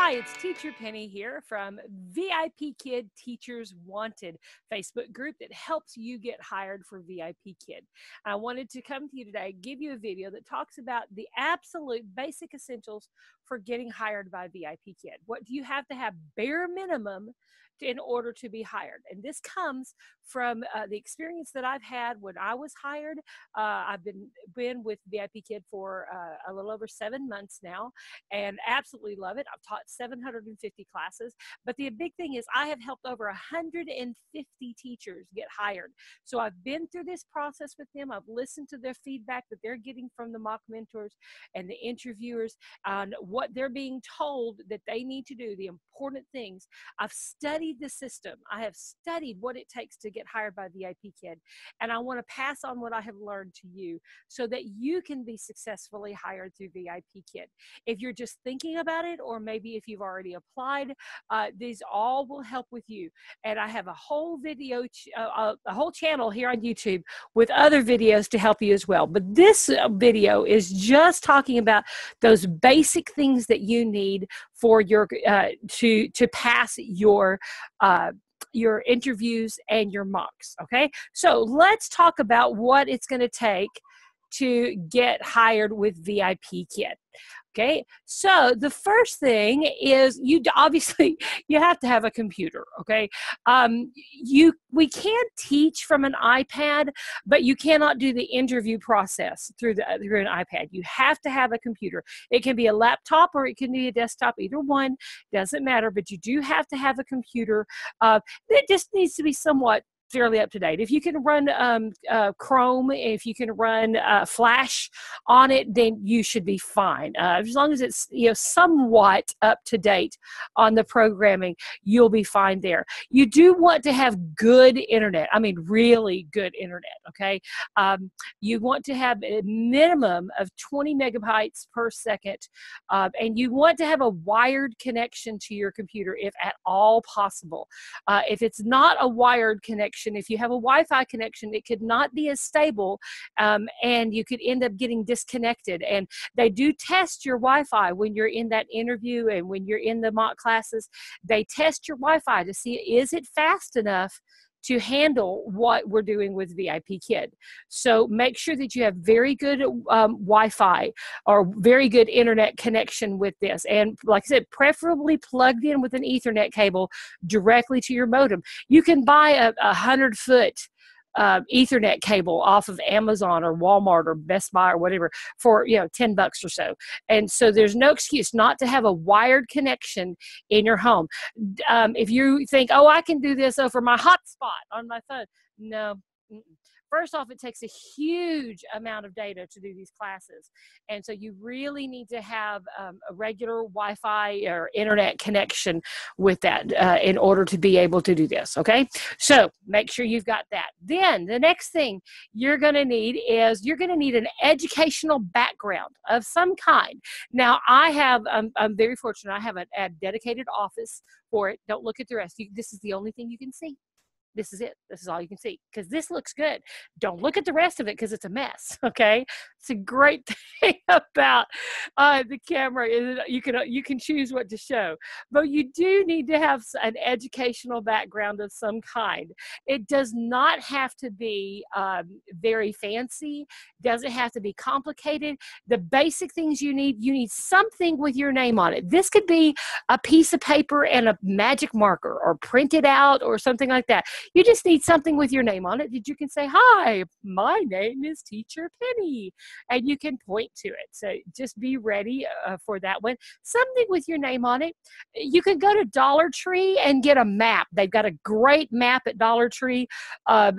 Hi, it's Teacher Penny here from VIPKid Teachers Wanted Facebook group that helps you get hired for VIPKid. I wanted to come to you today, give you a video that talks about the absolute basic essentials for getting hired by VIPKid. What do you have to have bare minimum in order to be hired? And this comes from the experience that I've had when I was hired. I've been with VIPKid for a little over 7 months now and absolutely love it. I've taught 750 classes, but the big thing is I have helped over 150 teachers get hired. So I've been through this process with them. I've listened to their feedback that they're getting from the mock mentors and the interviewers on what they're being told that they need to do, the important things. I've studied the system. I have studied what it takes to get hired by VIPKid, and I want to pass on what I have learned to you so that you can be successfully hired through VIPKid. If you're just thinking about it, or maybe if you've already applied, these all will help with you. And I have a whole video, a whole channel here on YouTube with other videos to help you as well. But this video is just talking about those basic things that you need for your to pass your interviews and your mocks. Okay, so let's talk about what it's going to take to get hired with VIPKid. Okay, so the first thing is you obviously you have to have a computer. Okay, we can't teach from an iPad, but you cannot do the interview process through an iPad. You have to have a computer. It can be a laptop or it can be a desktop. Either one doesn't matter, but you do have to have a computer. It just needs to be somewhat fairly up to date. If you can run Chrome, if you can run Flash on it, then you should be fine. As long as it's somewhat up to date on the programming, you'll be fine there. You do want to have good internet. I mean, really good internet. Okay, you want to have a minimum of 20 megabytes per second, and you want to have a wired connection to your computer if at all possible. If it's not a wired connection, if you have a Wi-Fi connection, it could not be as stable, and you could end up getting disconnected. And they do test your Wi-Fi when you're in that interview and when you're in the mock classes. They test your Wi-Fi to see, is it fast enough to handle what we're doing with VIPKid. So make sure that you have very good Wi-Fi or very good internet connection with this. And like I said, preferably plugged in with an Ethernet cable directly to your modem. You can buy a 100-foot Ethernet cable off of Amazon or Walmart or Best Buy or whatever for $10 or so. And so there's no excuse not to have a wired connection in your home. If you think, oh, I can do this over my hotspot on my phone, no. First off, it takes a huge amount of data to do these classes. And so you really need to have a regular Wi-Fi or internet connection with that in order to be able to do this, okay? So make sure you've got that. Then the next thing you're going to need is you're going to need an educational background of some kind. Now, I'm very fortunate. I have a dedicated office for it. Don't look at the rest. This is the only thing you can see. This is it. This is all you can see because this looks good. Don't look at the rest of it because it's a mess, okay? It's a great thing about the camera is you can choose what to show. But you do need to have an educational background of some kind. It does not have to be very fancy. Doesn't have to be complicated. The basic things you need something with your name on it. This could be a piece of paper and a magic marker or print it out or something like that. You just need something with your name on it that you can say, hi, my name is Teacher Penny, and you can point to it. So just be ready for that one. Something with your name on it. You can go to Dollar Tree and get a map. They've got a great map at Dollar Tree of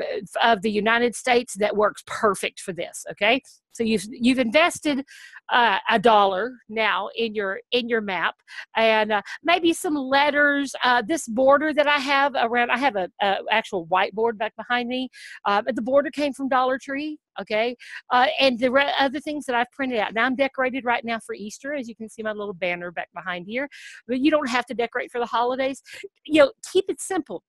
the United States that works perfect for this, okay? So you've invested $1 now in your map, and maybe some letters. This border that I have around, I have a actual whiteboard back behind me. The border came from Dollar Tree. Okay, and the other things that I've printed out. Now I'm decorated right now for Easter, as you can see my little banner back behind here. But you don't have to decorate for the holidays. Keep it simple.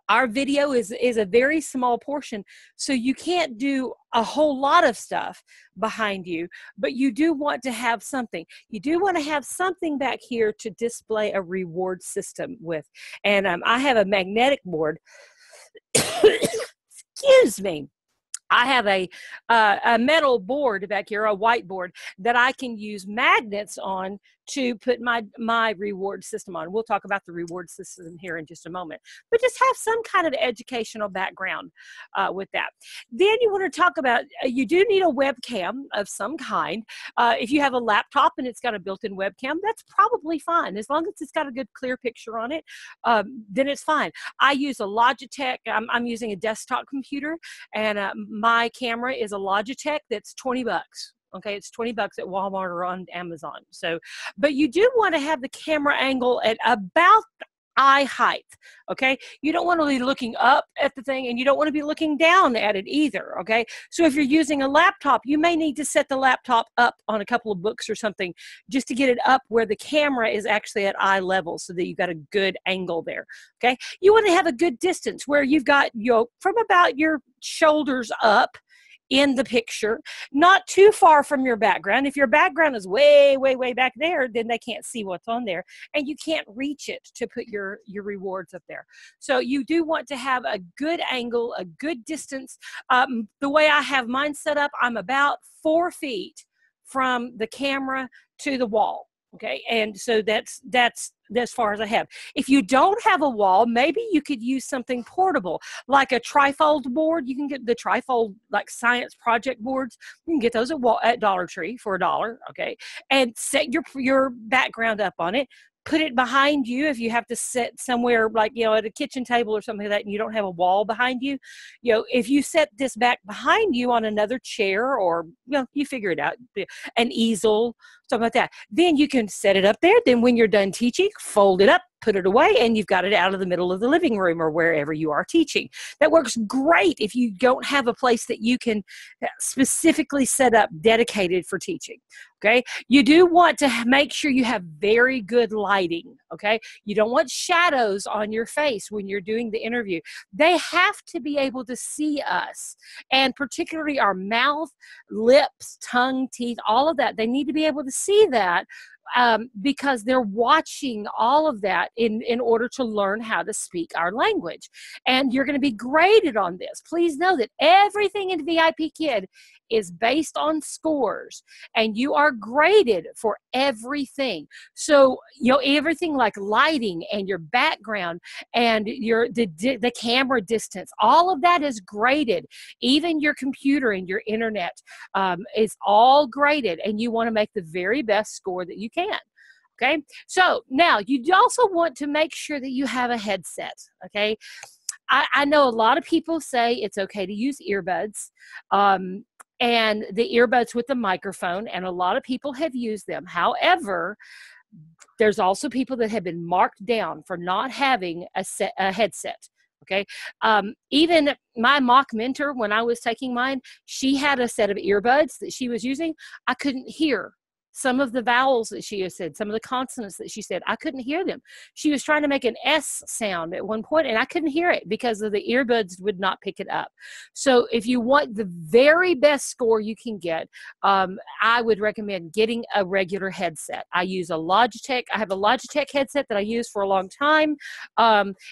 Our video is a very small portion, so you can't do a whole lot of stuff behind you, but you do want to have something. You do want to have something back here to display a reward system with. And I have a magnetic board. Excuse me. I have a metal board back here, a whiteboard, that I can use magnets on to put my reward system on. We'll talk about the reward system here in just a moment, but just have some kind of educational background with that. Then you want to talk about, you do need a webcam of some kind. If you have a laptop and it's got a built-in webcam, that's probably fine. As long as it's got a good clear picture on it, then it's fine. I use a Logitech, I'm using a desktop computer, and my camera is a Logitech that's 20 bucks. Okay, it's 20 bucks at Walmart or on Amazon. So, but you do want to have the camera angle at about eye height. Okay, you don't want to be looking up at the thing, and you don't want to be looking down at it either. Okay, so if you're using a laptop, you may need to set the laptop up on a couple of books or something just to get it up where the camera is actually at eye level, so that you've got a good angle there. Okay, you want to have a good distance where you've got, you know, from about your shoulders up in the picture, not too far from your background. If your background is way, way, way back there, then they can't see what's on there, and you can't reach it to put your rewards up there. So you do want to have a good angle, a good distance. The way I have mine set up, I'm about 4 feet from the camera to the wall. Okay, and so that's as far as I have. If you don't have a wall, maybe you could use something portable, like a trifold board. You can get the trifold, like science project boards. You can get those at Dollar Tree for $1. Okay, and set your background up on it. Put it behind you if you have to sit somewhere, like, you know, at a kitchen table or something like that, and you don't have a wall behind you. You know, if you set this back behind you on another chair, or, you know, you figure it out, an easel, something like that, then you can set it up there. Then when you're done teaching, fold it up, put it away, and you've got it out of the middle of the living room or wherever you are teaching. That works great if you don't have a place that you can specifically set up dedicated for teaching. Okay, you do want to make sure you have very good lighting. Okay, you don't want shadows on your face when you're doing the interview. They have to be able to see us, and particularly our mouth, lips, tongue, teeth, all of that. They need to be able to see that, because they're watching all of that in order to learn how to speak our language. And you're going to be graded on this. Please know that everything in VIPKid is based on scores, and you are graded for everything. So, you know, everything like lighting and your background and the camera distance, all of that is graded. Even your computer and your internet is all graded, and you want to make the very best score that you can. Okay, so now you also want to make sure that you have a headset. Okay, I know a lot of people say it's okay to use earbuds, and the earbuds with the microphone, and a lot of people have used them. However, there's also people that have been marked down for not having a headset. Okay, even my mock mentor, when I was taking mine, she had a set of earbuds that she was using. I couldn't hear some of the vowels that she has said, some of the consonants that she said. I couldn't hear them. She was trying to make an S sound at one point, and I couldn't hear it because of the earbuds would not pick it up. So if you want the very best score you can get, I would recommend getting a regular headset. I use a Logitech. I have a Logitech headset that I use for a long time.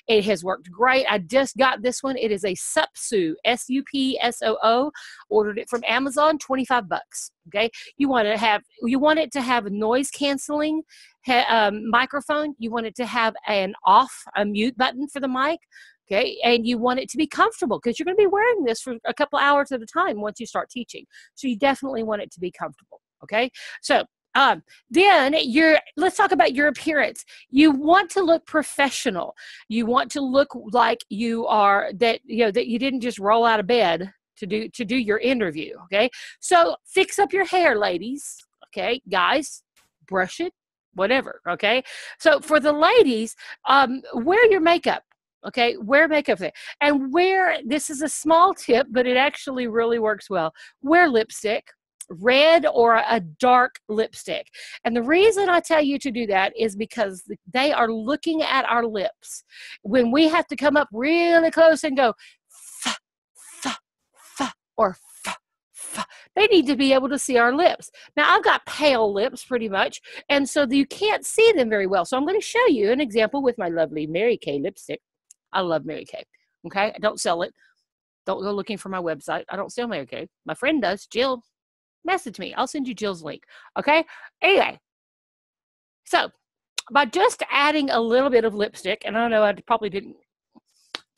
It has worked great. I just got this one. It is a Supsoo, S-U-P-S-O-O. Ordered it from Amazon, 25 bucks. Okay, you want it to have a noise canceling microphone. You want it to have a mute button for the mic. Okay, and you want it to be comfortable, because you're going to be wearing this for a couple hours at a time once you start teaching. So you definitely want it to be comfortable. Okay, so then let's talk about your appearance. You want to look professional. You want to look like that you didn't just roll out of bed to do your interview. Okay, so fix up your hair, ladies. Okay, guys, brush it, whatever. Okay, so for the ladies, wear your makeup. Okay, wear makeup there, and this is a small tip, but it actually really works well. Wear lipstick. red or a dark lipstick. And the reason I tell you to do that is because they are looking at our lips. When we have to come up really close and go, fa, fa, fa, or fa, fa, they need to be able to see our lips. Now, I've got pale lips pretty much, and so you can't see them very well. So I'm going to show you an example with my lovely Mary Kay lipstick. I love Mary Kay, okay? I don't sell it. Don't go looking for my website. I don't sell Mary Kay. My friend does, Jill. Message me. I'll send you Jill's link. Okay. Anyway, so by just adding a little bit of lipstick, and I know I probably didn't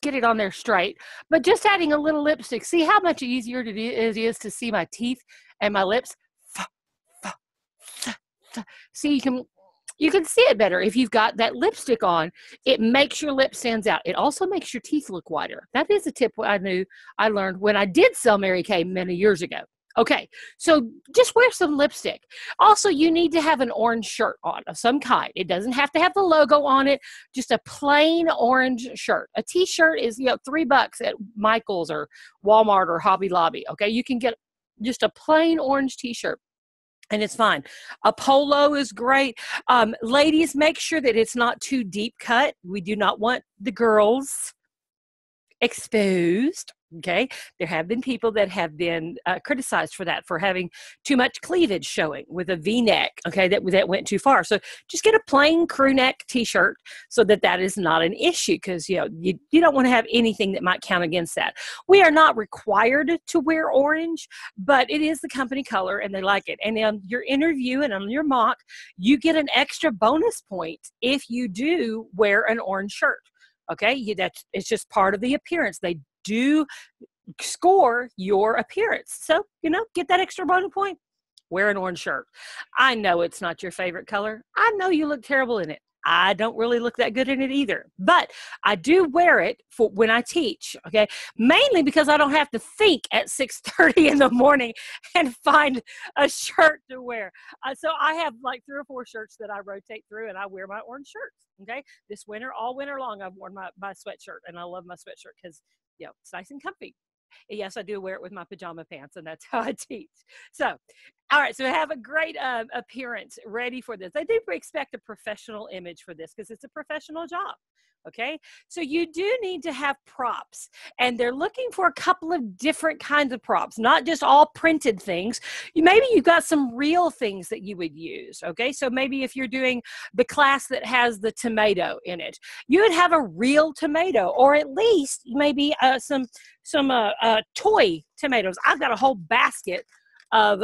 get it on there straight, but just adding a little lipstick, see how much easier it is to see my teeth and my lips. See, you can see it better if you've got that lipstick on. It makes your lip stands out. It also makes your teeth look whiter. That is a tip I learned when I did sell Mary Kay many years ago. Okay, so just wear some lipstick. Also, you need to have an orange shirt on of some kind. It doesn't have to have the logo on it, just a plain orange shirt. A t-shirt is, $3 at Michael's or Walmart or Hobby Lobby, okay? You can get just a plain orange t-shirt, and it's fine. A polo is great. Ladies, make sure that it's not too deep cut. We do not want the girls exposed. Okay, there have been people that have been criticized for that, for having too much cleavage showing with a V-neck. Okay, that went too far. So just get a plain crew neck T-shirt so that is not an issue, because you don't want to have anything that might count against that. We are not required to wear orange, but it is the company color and they like it. And on your interview and on your mock, you get an extra bonus point if you do wear an orange shirt. Okay, it's just part of the appearance. They do score your appearance. So, get that extra bonus point. Wear an orange shirt. I know it's not your favorite color. I know you look terrible in it. I don't really look that good in it either, but I do wear it for when I teach, okay? Mainly because I don't have to think at 6:30 in the morning and find a shirt to wear. So I have like 3 or 4 shirts that I rotate through, and I wear my orange shirts, okay? This winter, all winter long, I've worn my sweatshirt, and I love my sweatshirt because, it's nice and comfy. And yes, I do wear it with my pajama pants, and that's how I teach. So, all right, so have a great appearance ready for this. I do expect a professional image for this because it's a professional job, okay? So you do need to have props, and they're looking for a couple of different kinds of props, not just all printed things. Maybe you've got some real things that you would use, okay? So maybe if you're doing the class that has the tomato in it, you would have a real tomato, or at least maybe some toy tomatoes. I've got a whole basket of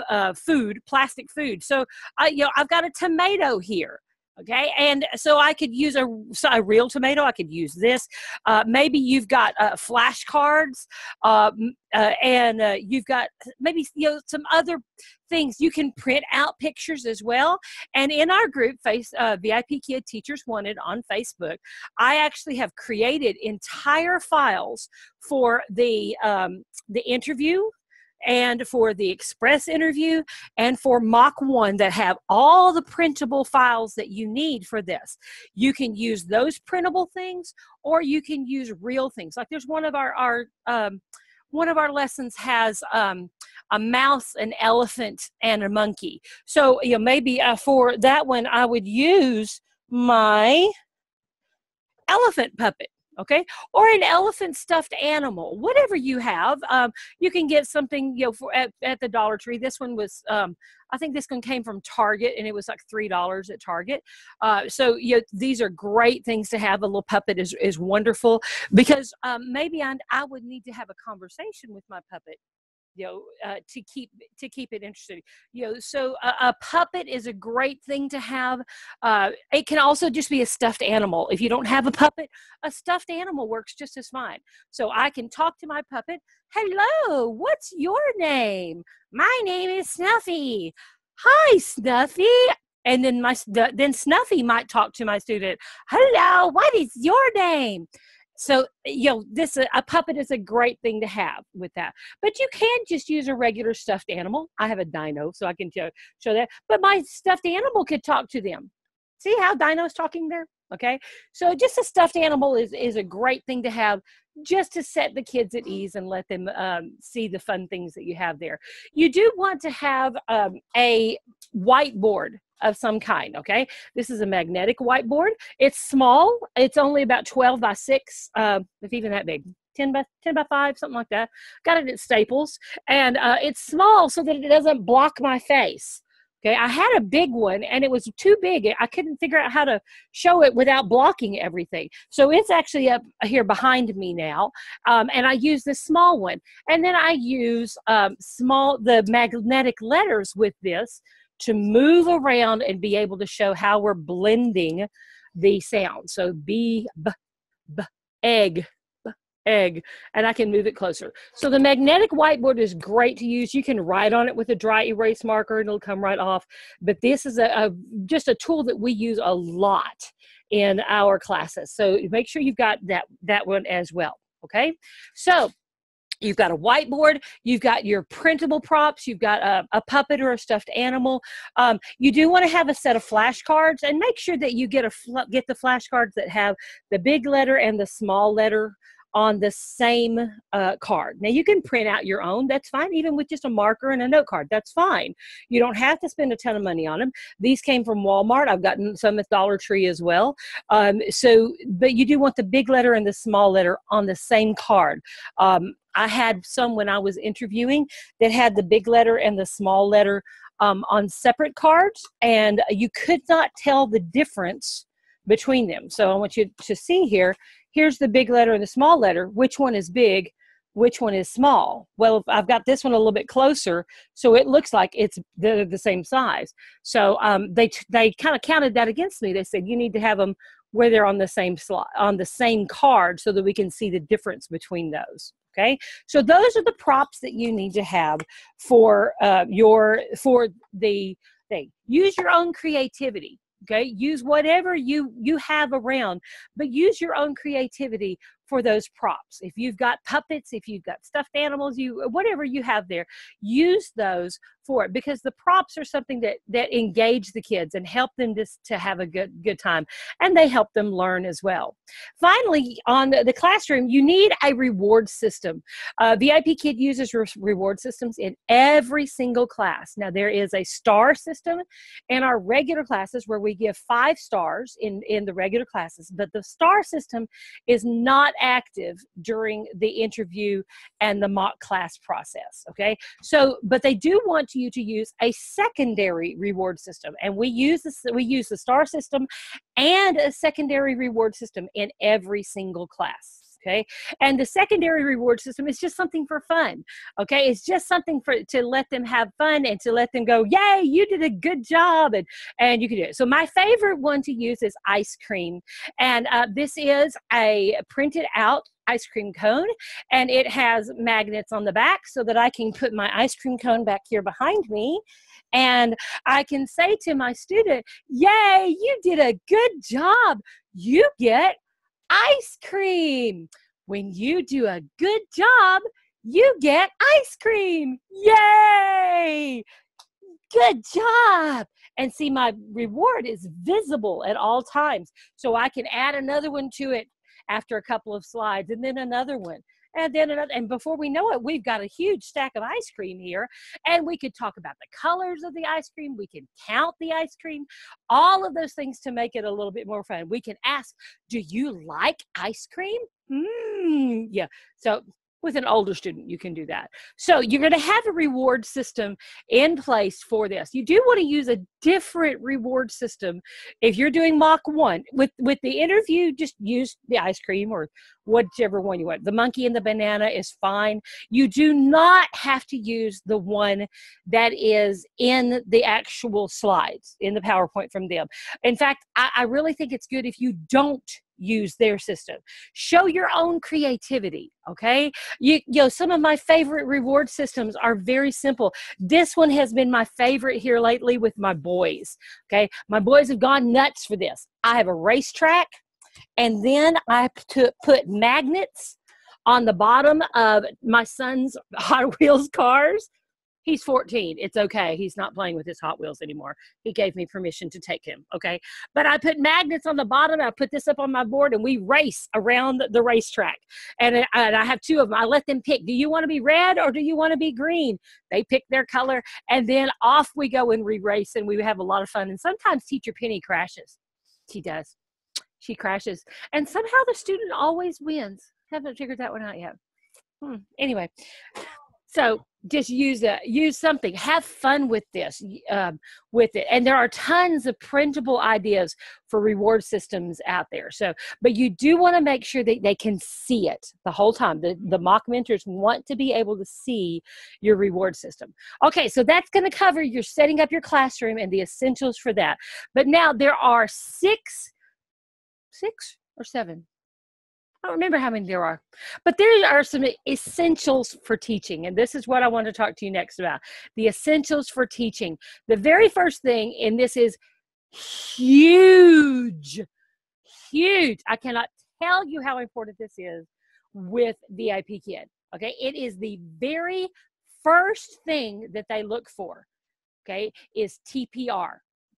plastic food. So I've got a tomato here. Okay, and so I could use a real tomato. I could use this. Maybe you've got flashcards, and you've got maybe some other things. You can print out pictures as well. And in our group, VIPKid Teachers Wanted on Facebook, I actually have created entire files for the interview, and for the express interview, and for mock 1 that have all the printable files that you need for this. You can use those printable things, or you can use real things. Like there's one of our lessons has a mouse, an elephant, and a monkey. So maybe for that one I would use my elephant puppet. Okay, or an elephant stuffed animal, whatever you have. You can get something, at the Dollar Tree. This one was, I think this one came from Target, and it was like $3 at Target. So these are great things to have. A little puppet is wonderful, because maybe I would need to have a conversation with my puppet, to keep it interesting. So a puppet is a great thing to have. It can also just be a stuffed animal. If you don't have a puppet, a stuffed animal works just as fine. So I can talk to my puppet. Hello, what's your name? My name is Snuffy. Hi, Snuffy. And then Snuffy might talk to my student. Hello, what is your name? So, a puppet is a great thing to have with that. But you can just use a regular stuffed animal. I have a dino, so I can show that. But my stuffed animal could talk to them. See how Dino's talking there? Okay. So just a stuffed animal is a great thing to have just to set the kids at ease and let them see the fun things that you have there. You do want to have a whiteboard of some kind, okay? This is a magnetic whiteboard. It's small. It's only about 12 by 6, if even that big. 10 by 5, something like that. Got it at Staples. And it's small so that it doesn't block my face. Okay, I had a big one and it was too big. I couldn't figure out how to show it without blocking everything. So it's actually up here behind me now. And I use this small one. And then I use the magnetic letters with this to move around and be able to show how we're blending the sound. So B, B, B, egg, egg, and I can move it closer. So the magnetic whiteboard is great to use. You can write on it with a dry erase marker and it'll come right off. But this is just a tool that we use a lot in our classes. So make sure you've got that one as well. Okay, so you've got a whiteboard, you've got your printable props, you've got a puppet or a stuffed animal. You do want to have a set of flashcards, and make sure that you get the flashcards that have the big letter and the small letter on the same card. Now you can print out your own, that's fine, even with just a marker and a note card, that's fine. You don't have to spend a ton of money on them. These came from Walmart. I've gotten some at Dollar Tree as well. But you do want the big letter and the small letter on the same card. I had some when I was interviewing that had the big letter and the small letter on separate cards, and you could not tell the difference between them. So I want you to see here, here's the big letter and the small letter. Which one is big? Which one is small? Well, I've got this one a little bit closer, so it looks like they're the same size. So they kind of counted that against me. They said, you need to have them where they're on the same slot, on the same card, so that we can see the difference between those. Okay, so those are the props that you need to have for the thing. Use your own creativity. Okay, use whatever you have around, but use your own creativity for those props. If you've got puppets, if you've got stuffed animals, whatever you have there, use those for it, because the props are something that engage the kids and help them to have a good time, and they help them learn as well. Finally, on the classroom, you need a reward system. VIPKid uses reward systems in every single class. Now, there is a star system in our regular classes where we give 5 stars in the regular classes, but the star system is not active during the interview and the mock class process. Okay, so but they do want you to use a secondary reward system, and we use the star system and a secondary reward system in every single class. Okay, and the secondary reward system is just something for fun. Okay, it's just something to let them have fun and to let them go, yay, you did a good job, and you can do it. So my favorite one to use is ice cream, and this is a printed out ice cream cone, and it has magnets on the back so that I can put my ice cream cone back here behind me, and I can say to my student, yay, you did a good job, you get ice cream. When you do a good job, you get ice cream. Yay! Good job. And see, my reward is visible at all times. So I can add another one to it after a couple of slides, and then another one, and then another, and before we know it, we've got a huge stack of ice cream here, and we could talk about the colors of the ice cream, we can count the ice cream, all of those things to make it a little bit more fun. We can ask, do you like ice cream? Yeah, so with an older student, you can do that. So you're going to have a reward system in place for this. You do want to use a different reward system if you're doing mock 1. With the interview, just use the ice cream or whichever one you want. The monkey and the banana is fine. You do not have to use the one that is in the actual slides, in the PowerPoint from them. In fact, I really think it's good if you don't use their system. Show your own creativity, okay? You know, some of my favorite reward systems are very simple. This one has been my favorite here lately with my boys, okay? My boys have gone nuts for this. I have a racetrack, and then I put magnets on the bottom of my son's Hot Wheels cars. He's 14. It's okay. He's not playing with his Hot Wheels anymore. He gave me permission to take him, okay? But I put magnets on the bottom. I put this up on my board, and we race around the racetrack. And I have two of them. I let them pick. Do you want to be red or do you want to be green? They pick their color, and then off we go and we race, and we have a lot of fun. And sometimes Teacher Penny crashes. She does. She crashes. And somehow the student always wins. Haven't figured that one out yet. Anyway, so just use something. Have fun with this, with it. And there are tons of printable ideas for reward systems out there. So, but you do want to make sure that they can see it the whole time. The mock mentors want to be able to see your reward system. Okay, so that's going to cover your setting up your classroom and the essentials for that. But now there are six or seven. I don't remember how many there are, but there are some essentials for teaching. And this is what I want to talk to you next about. The essentials for teaching. The very first thing, and this is huge. I cannot tell you how important this is with VIPKid. Okay. It is the very first thing that they look for. Okay. Is TPR,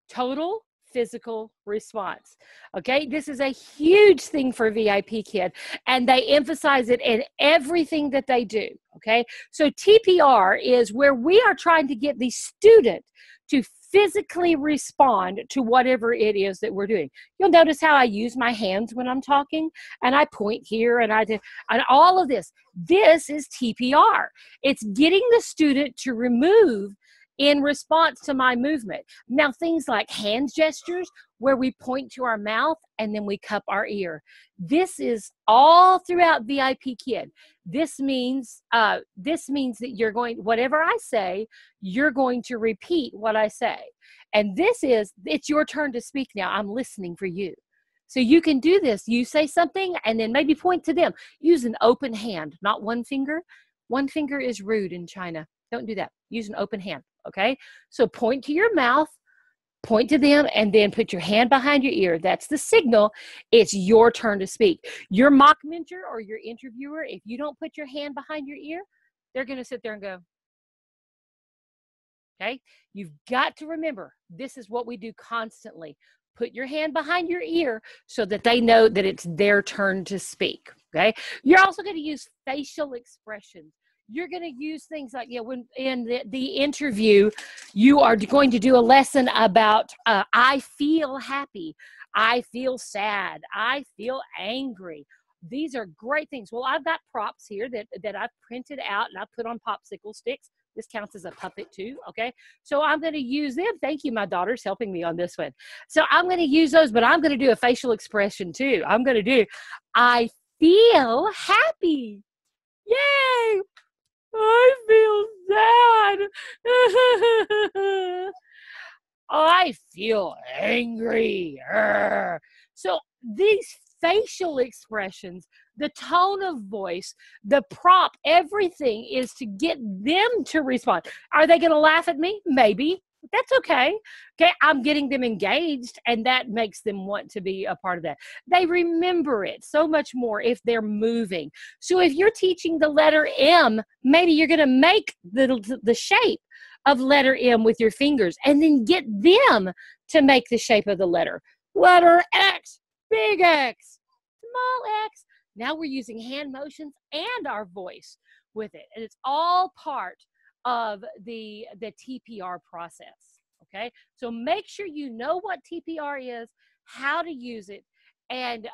total physical response. Okay, this is a huge thing for VIPKid, and they emphasize it in everything that they do. Okay, so TPR is where we are trying to get the student to physically respond to whatever it is that we're doing. You'll notice how I use my hands when I'm talking, and I point here, and and all of this. This is TPR. It's getting the student to remove in response to my movement. Now, things like hand gestures, where we point to our mouth and then we cup our ear. This is all throughout VIPKid. This means that you're going, whatever I say, you're going to repeat what I say. And it's your turn to speak now. I'm listening for you. So you can do this. You say something and then maybe point to them. Use an open hand, not one finger. One finger is rude in China. Don't do that. Use an open hand. Okay, so point to your mouth, point to them, and then put your hand behind your ear. That's the signal. It's your turn to speak. Your mock mentor or your interviewer, if you don't put your hand behind your ear, they're going to sit there and go, okay? You've got to remember, this is what we do constantly. Put your hand behind your ear so that they know that it's their turn to speak, okay? You're also going to use facial expressions. You're going to use things like, when in the interview, you are going to do a lesson about, I feel happy, I feel sad, I feel angry. These are great things. Well, I've got props here that I've printed out and I put on popsicle sticks. This counts as a puppet too, okay? So I'm going to use them. Thank you, my daughter's helping me on this one. So I'm going to use those, but I'm going to do a facial expression too. I'm going to do, I feel happy. Yay! I feel sad. I feel angry. So these facial expressions, the tone of voice, the prop, everything is to get them to respond. Are they going to laugh at me? Maybe. That's okay. Okay, I'm getting them engaged, and that makes them want to be a part of that. They remember it so much more if they're moving. So if you're teaching the letter M, maybe you're going to make the shape of letter M with your fingers, and then get them to make the shape of the letter. Letter X, big X, small x. Now we're using hand motions and our voice with it, and it's all part of the TPR process. Okay, so make sure you know what TPR is, how to use it, and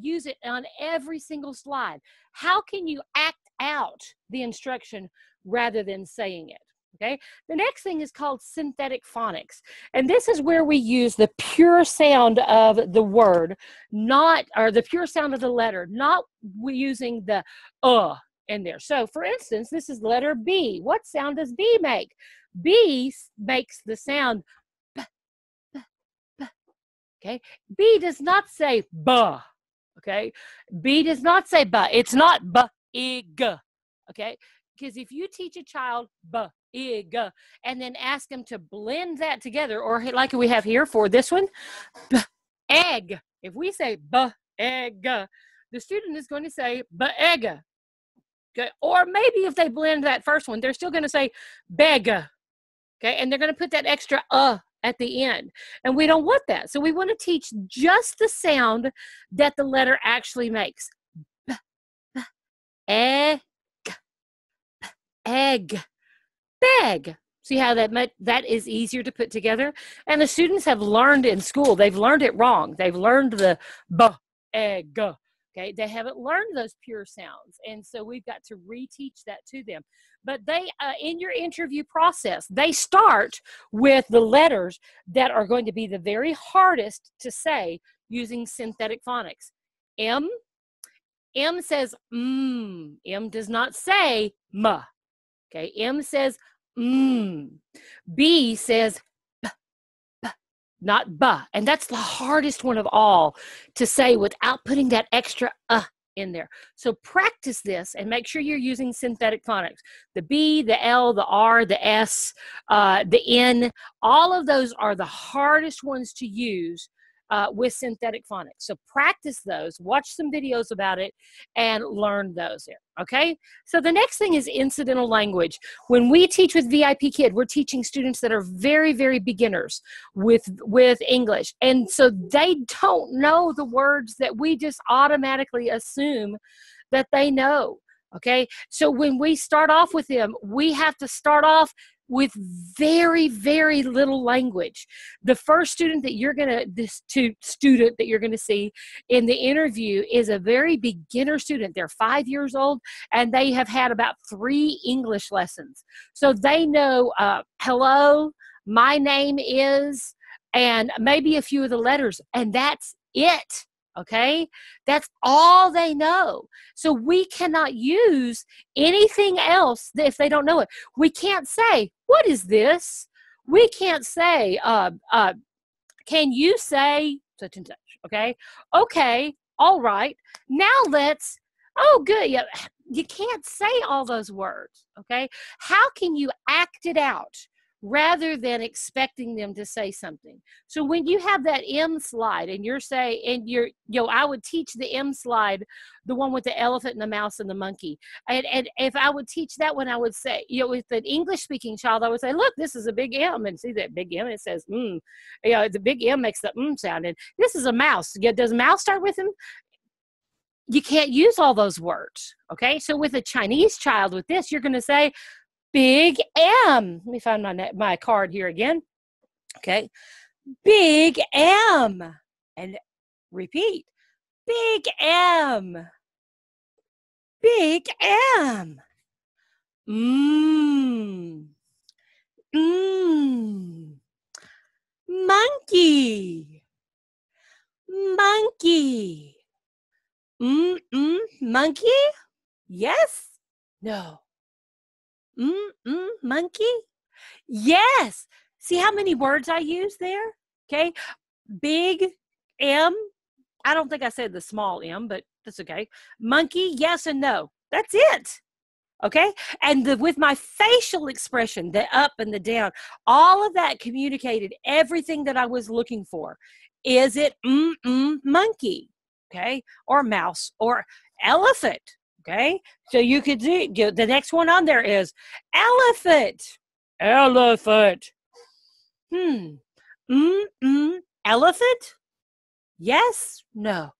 use it on every single slide. How can you act out the instruction rather than saying it? Okay, the next thing is called synthetic phonics, and this is where we use the pure sound of the word, or the pure sound of the letter, not using the in there. So for instance, this is letter B. What sound does B make? B makes the sound b, b, b. Okay, B does not say buh. Okay, B does not say buh. It's not b-ig. Okay, because if you teach a child b-ig and then ask them to blend that together, or like we have here for this one, b-egg. If we say b-egg, the student is going to say b-egg. Okay? Or maybe if they blend that first one, they're still going to say beg. Okay? And they're going to put that extra at the end. And we don't want that. So we want to teach just the sound that the letter actually makes. Egg, egg, beg. See how that is easier to put together? And the students have learned in school. They've learned it wrong. They've learned the b, egg. Okay, they haven't learned those pure sounds. And so we've got to reteach that to them. But they, in your interview process, they start with the letters that are going to be the very hardest to say using synthetic phonics. M says M does not say M. Okay, M says B says b, not b. And that's the hardest one of all to say without putting that extra in there. So practice this and make sure you're using synthetic phonics. The B, the L, the R, the S, the N, all of those are the hardest ones to use with synthetic phonics. So practice those, watch some videos about it, and learn those there, okay? So the next thing is incidental language. When we teach with VIPKid, we're teaching students that are very, very beginners with English. And so they don't know the words that we just automatically assume that they know, okay? So when we start off with them, we have to start off with very, very little language. The first student that you're going to see in the interview is a very beginner student. They're 5 years old and they have had about 3 English lessons. So they know hello, my name is, and maybe a few of the letters, and that's it. Okay, that's all they know. So we cannot use anything else if they don't know it. We can't say, what is this? We can't say, can you say such and such? Okay, okay, all right. Now let's, oh, good. Yeah, you can't say all those words. Okay, how can you act it out rather than expecting them to say something? So when you have that M slide and you're saying, and I would teach the M slide, the one with the elephant and the mouse and the monkey. And if I would teach that one, I would say, with an English speaking child, I would say, look, this is a big M, and see that big M, it says, the big M makes the sound. And this is a mouse. Does mouse start with M? You can't use all those words. Okay. So with a Chinese child with this, you're going to say, big M. Let me find my card here again. Okay. Big M. And repeat. Big M. Big M. Monkey. Monkey. Monkey? Yes? No. Monkey? Yes. See how many words I use there? Okay. Big M. I don't think I said the small M, but that's okay. Monkey, yes and no. That's it. Okay. And with my facial expression, the up and the down, all of that communicated everything that I was looking for. Is it monkey? Okay. Or mouse or elephant. Okay, so you could do the next one on there is elephant. Elephant. Elephant? Yes? No.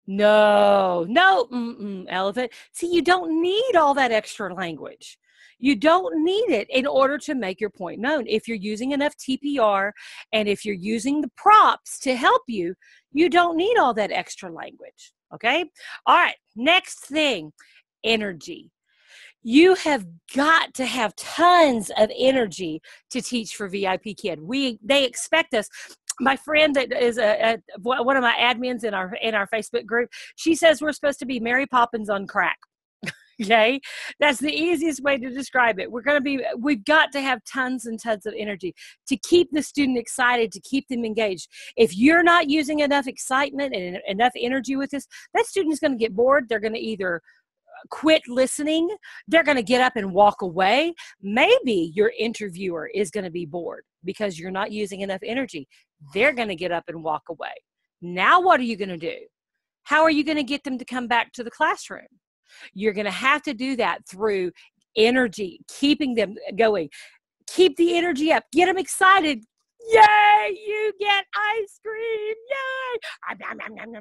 No. No. Elephant. See, you don't need all that extra language. You don't need it in order to make your point known. If you're using enough TPR and if you're using the props to help you, you don't need all that extra language. Okay. All right. Next thing, energy. You have got to have tons of energy to teach for VIPKid. They expect us. My friend that is one of my admins in our Facebook group, she says we're supposed to be Mary Poppins on crack. Okay, that's the easiest way to describe it. We've got to have tons and tons of energy to keep the student excited, to keep them engaged. If you're not using enough excitement and enough energy with this, that student is going to get bored. They're going to either quit listening, they're going to get up and walk away. Maybe your interviewer is going to be bored because you're not using enough energy. They're going to get up and walk away. Now what are you going to do? How are you going to get them to come back to the classroom? You're going to have to do that through energy, keeping them going. Keep the energy up. Get them excited. Yay, you get ice cream. Yay.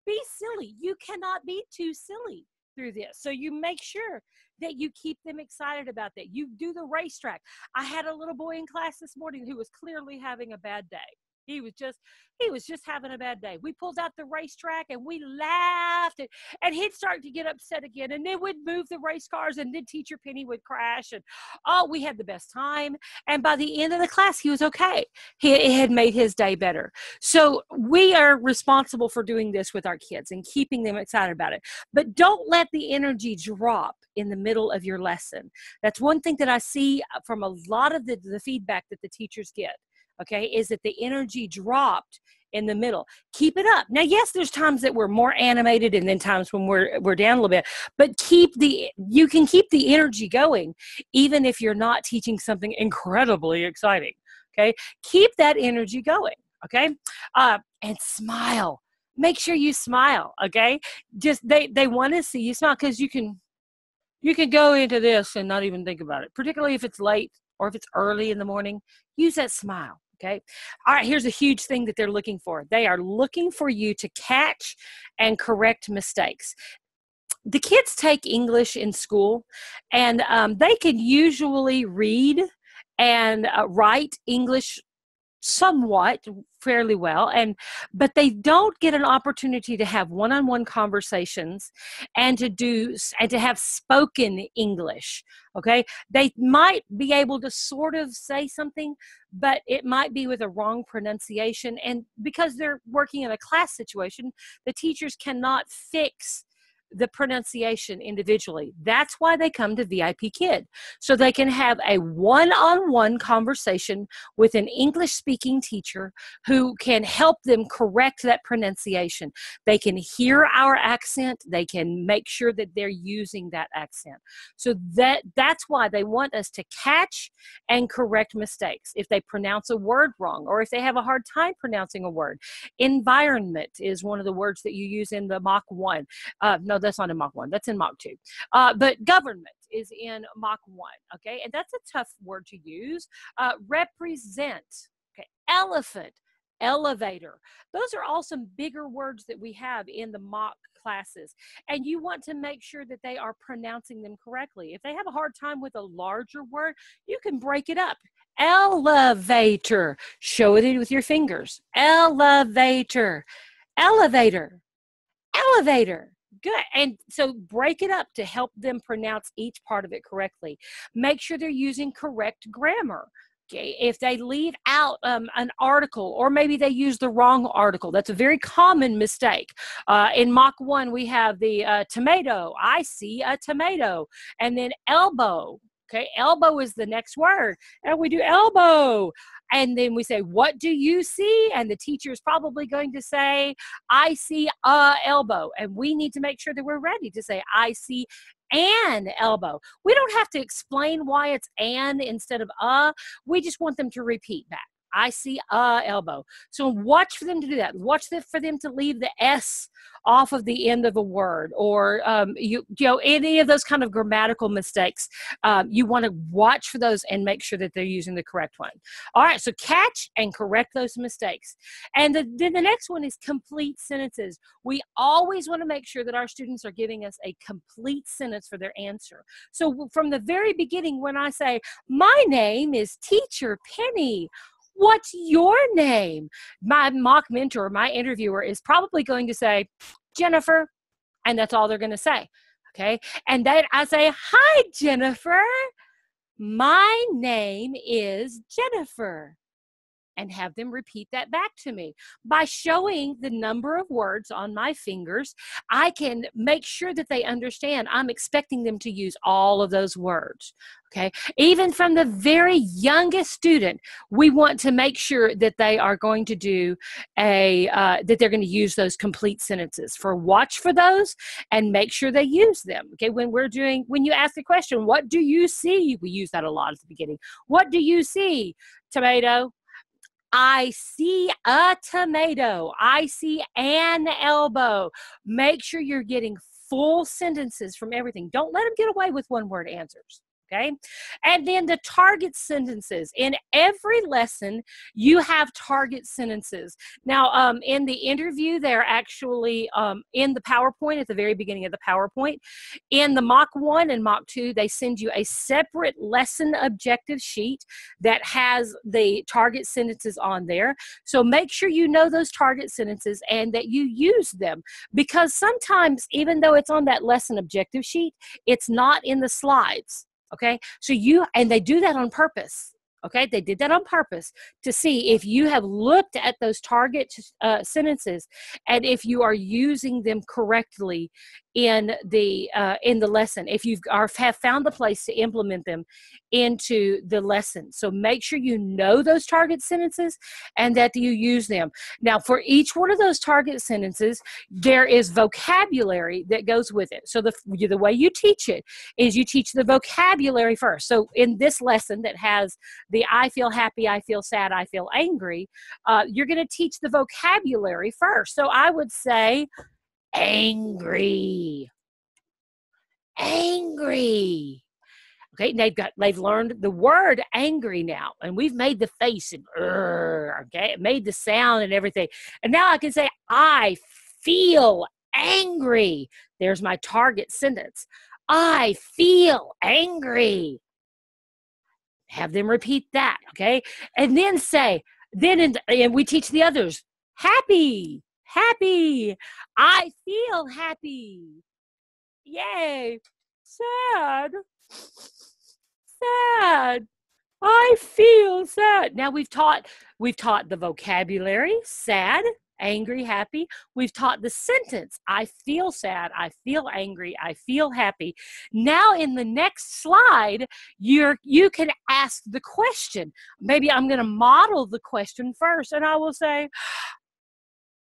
Be silly. You cannot be too silly through this. So you make sure that you keep them excited about that. You do the racetrack. I had a little boy in class this morning who was clearly having a bad day. He was just having a bad day. We pulled out the racetrack and we laughed, and he'd start to get upset again. And then we'd move the race cars, and then Teacher Penny would crash. And oh, we had the best time. And by the end of the class, he was okay. It had made his day better. So we are responsible for doing this with our kids and keeping them excited about it. But don't let the energy drop in the middle of your lesson. That's one thing that I see from a lot of the feedback that the teachers get. Okay, is that the energy dropped in the middle. Keep it up. Now, yes, there's times that we're more animated and then times when we're down a little bit, but you can keep the energy going even if you're not teaching something incredibly exciting. Okay, keep that energy going. Okay, and smile. Make sure you smile. Okay, just they want to see you smile, because you can go into this and not even think about it, particularly if it's late or if it's early in the morning. Use that smile. Okay. All right. Here's a huge thing that they're looking for. They are looking for you to catch and correct mistakes. The kids take English in school, and they can usually read and write English somewhat fairly well, but they don't get an opportunity to have one-on-one conversations and to have spoken English. Okay, they might be able to sort of say something, but it might be with a wrong pronunciation, and because they're working in a class situation, the teachers cannot fix the pronunciation individually. That's why they come to VIPKid, so they can have a one-on-one conversation with an English-speaking teacher who can help them correct that pronunciation. They can hear our accent. They can make sure that they're using that accent. So that's why they want us to catch and correct mistakes. If they pronounce a word wrong, or if they have a hard time pronouncing a word. Environment is one of the words that you use in the Mach 1. No, that's not in Mach 1. That's in Mach 2. But government is in Mach 1. Okay, and that's a tough word to use. Represent. Okay, elephant, elevator. Those are all some bigger words that we have in the Mach classes, and you want to make sure that they are pronouncing them correctly. If they have a hard time with a larger word, you can break it up. Elevator. Show it with your fingers. Elevator. Elevator. Elevator. Good. And so break it up to help them pronounce each part of it correctly. Make sure they're using correct grammar. Okay, if they leave out an article, or maybe they use the wrong article, that's a very common mistake. In Mach 1, we have the tomato. I see a tomato. And then elbow. Okay, elbow is the next word. And we do elbow. And then we say, what do you see? And the teacher is probably going to say, I see a elbow. And we need to make sure that we're ready to say, I see an elbow. We don't have to explain why it's an instead of a. We just want them to repeat back. I see a elbow. So watch for them to do that. Watch for them to leave the S off of the end of a word, or you know, any of those kind of grammatical mistakes. You want to watch for those and make sure that they're using the correct one. All right, so catch and correct those mistakes. And then the next one is complete sentences. We always want to make sure that our students are giving us a complete sentence for their answer. So from the very beginning, when I say, my name is Teacher Penny, what's your name? My mock mentor, my interviewer, is probably going to say, Jennifer, and that's all they're going to say. Okay, and then I say, hi, Jennifer. My name is Jennifer. And have them repeat that back to me. By showing the number of words on my fingers, I can make sure that they understand I'm expecting them to use all of those words. Okay, even from the very youngest student, we want to make sure that they are going to do that they're going to use those complete sentences. Watch for those and make sure they use them. Okay, when you ask the question, what do you see? We use that a lot at the beginning. What do you see? Tomato. I see a tomato. I see an elbow. Make sure you're getting full sentences from everything. Don't let them get away with one-word answers. Okay. And then the target sentences. In every lesson, you have target sentences. Now, in the interview, they're actually in the PowerPoint at the very beginning of the PowerPoint. In the Mock 1 and Mock 2, they send you a separate lesson objective sheet that has the target sentences on there. So make sure you know those target sentences and that you use them, because sometimes, even though it's on that lesson objective sheet, it's not in the slides. Okay, so and they do that on purpose. Okay, they did that on purpose to see if you have looked at those target sentences and if you are using them correctly in the lesson, if you have found the place to implement them into the lesson. So make sure you know those target sentences and that you use them. Now, for each one of those target sentences, there is vocabulary that goes with it. So the way you teach it is you teach the vocabulary first. So in this lesson that has the I feel happy, I feel sad, I feel angry, you're going to teach the vocabulary first. So I would say angry, angry. Okay, they've learned the word angry now, and we've made the face and okay, it made the sound and everything. And now I can say I feel angry. There's my target sentence. I feel angry. Have them repeat that, okay? And then say, and we teach the others, happy, happy. I feel happy. Yay. Sad, sad. I feel sad. Now we've taught the vocabulary, sad, angry, happy. We've taught the sentence, I feel sad, I feel angry, I feel happy. Now in the next slide, you can ask the question. Maybe I'm going to model the question first, and I will say,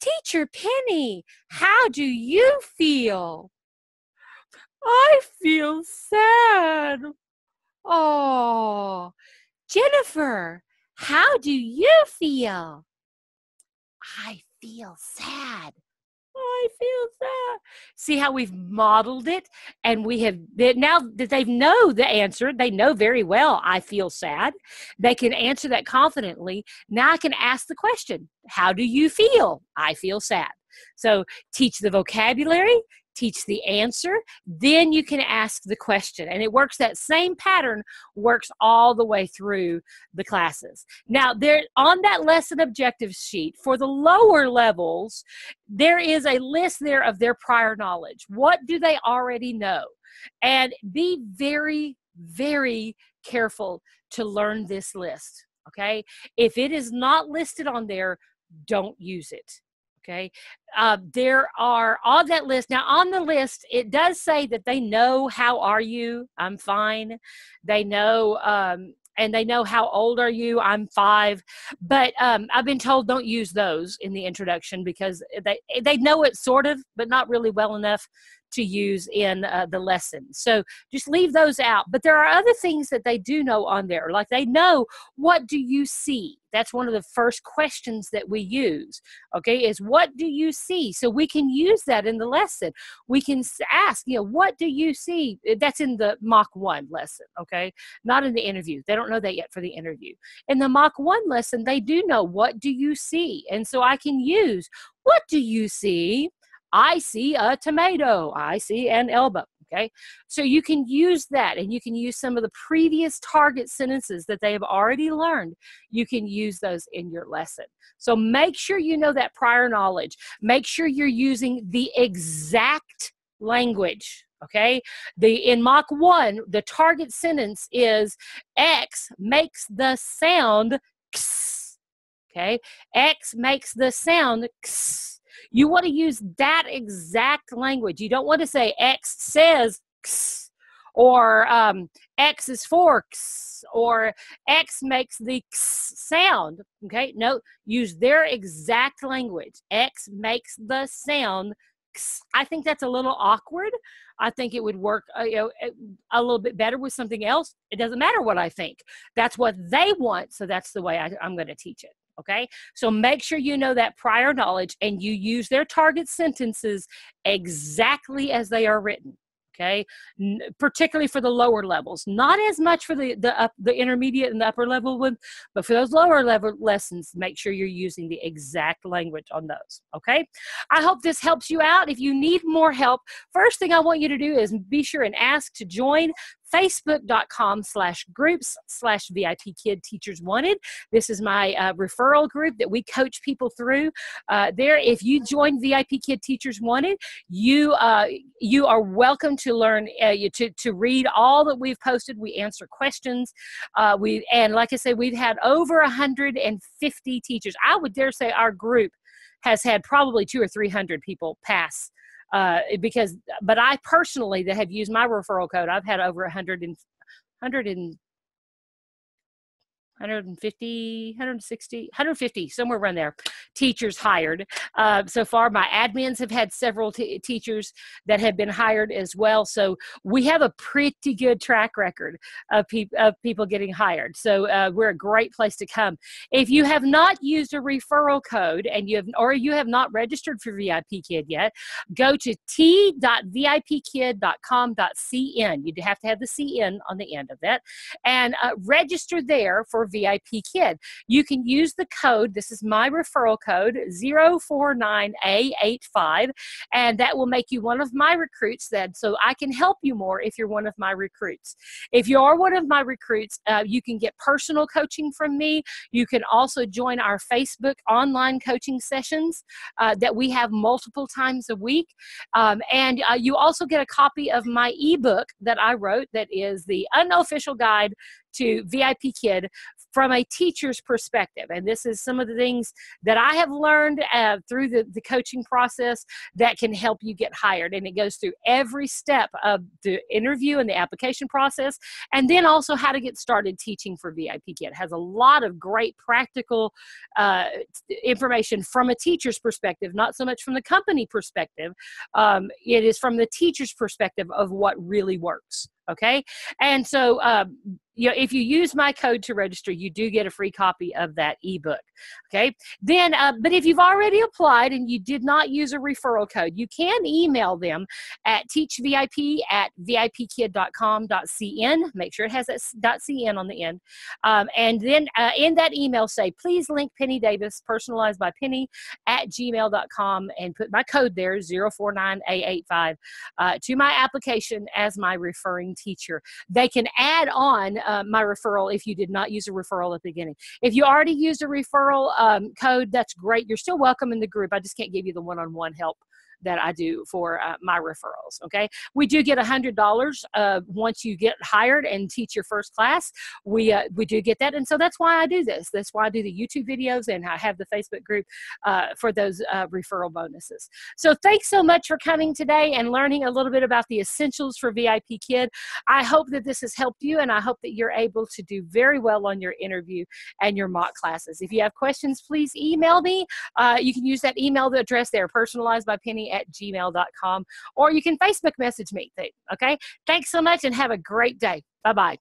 Teacher Penny, how do you feel? I feel sad. Oh, Jennifer, how do you feel? I feel sad. I feel sad. See how we've modeled it, and now that they know the answer, they know very well, I feel sad. They can answer that confidently. Now I can ask the question, how do you feel? I feel sad. So teach the vocabulary, teach the answer, then you can ask the question. And it works, that same pattern works all the way through the classes. Now, there on that lesson objective sheet, for the lower levels, there is a list there of their prior knowledge. What do they already know? And be very, very careful to learn this list, okay? If it is not listed on there, don't use it. Okay, there are on that list. Now on the list, it does say that they know, how are you? I'm fine. They know, and they know how old are you? I'm 5. But I've been told don't use those in the introduction because they know it sort of, but not really well enough to use in the lesson. So just leave those out. But there are other things that they do know on there. Like they know, what do you see? That's one of the first questions that we use, okay, is what do you see? So we can use that in the lesson. We can ask, what do you see? That's in the Mock 1 lesson, okay, not in the interview. They don't know that yet for the interview. In the Mock 1 lesson, they do know, what do you see? And so I can use, what do you see? I see a tomato. I see an elbow. Okay, so you can use that, and you can use some of the previous target sentences that they have already learned. You can use those in your lesson. So make sure you know that prior knowledge. Make sure you're using the exact language. Okay, in Mock 1, the target sentence is X makes the sound X. Okay, X makes the sound X. You want to use that exact language. You don't want to say X says X, or X is for X, or X makes the X sound. Okay, no, use their exact language. X makes the sound X. I think that's a little awkward. I think it would work a little bit better with something else. It doesn't matter what I think. That's what they want, so that's the way I'm going to teach it. Okay, so make sure you know that prior knowledge and you use their target sentences exactly as they are written. Okay, particularly for the lower levels, not as much for the intermediate and the upper level one, but for those lower level lessons, make sure you're using the exact language on those. Okay, I hope this helps you out. If you need more help, first thing I want you to do is be sure and ask to join facebook.com/groups/VIPKid Teachers Wanted. This is my referral group that we coach people through. There, if you join VIPKid Teachers Wanted, you are welcome to learn, to read all that we've posted. We answer questions. And like I said, we've had over 150 teachers. I would dare say our group has had probably 200 or 300 people pass. But I personally that have used my referral code, I've had over 150, 160, 150, somewhere around there, teachers hired. So far, my admins have had several teachers that have been hired as well. So we have a pretty good track record of people getting hired. So we're a great place to come. If you have not used a referral code and you have not registered for VIPKid yet, go to t.vipkid.com.cn. You have to have the CN on the end of that, and register there for VIPKid. You can use the code, this is my referral code, 049A85, and that will make you one of my recruits then, so I can help you more if you're one of my recruits. If you are one of my recruits, you can get personal coaching from me. You can also join our Facebook online coaching sessions that we have multiple times a week. And you also get a copy of my ebook that I wrote that is the unofficial guide to VIPKid from a teacher's perspective. And this is some of the things that I have learned through the coaching process that can help you get hired. And it goes through every step of the interview and the application process, and then also how to get started teaching for VIPKid. It has a lot of great practical information from a teacher's perspective, not so much from the company perspective. It is from the teacher's perspective of what really works. Okay, and so if you use my code to register, you do get a free copy of that ebook. Okay, then, but if you've already applied and you did not use a referral code, you can email them at teachvip@vipkid.com.cn. Make sure it has that .cn on the end, and then in that email say, please link Penny Davis, personalized by Penny, @gmail.com, and put my code there, 049A85, to my application as my referring teacher. They can add on my referral if you did not use a referral at the beginning. If you already used a referral code, that's great. You're still welcome in the group. I just can't give you the one-on-one help that I do for my referrals. Okay, we do get $100 once you get hired and teach your first class. We do get that, and so that's why I do this. That's why I do the YouTube videos, and I have the Facebook group for those referral bonuses. So thanks so much for coming today and learning a little bit about the essentials for VIPKid. I hope that this has helped you, and I hope that you're able to do very well on your interview and your mock classes. If you have questions, please email me. You can use that email address there, personalized by Penny @gmail.com, or you can Facebook message me. Okay, thanks so much and have a great day. Bye-bye.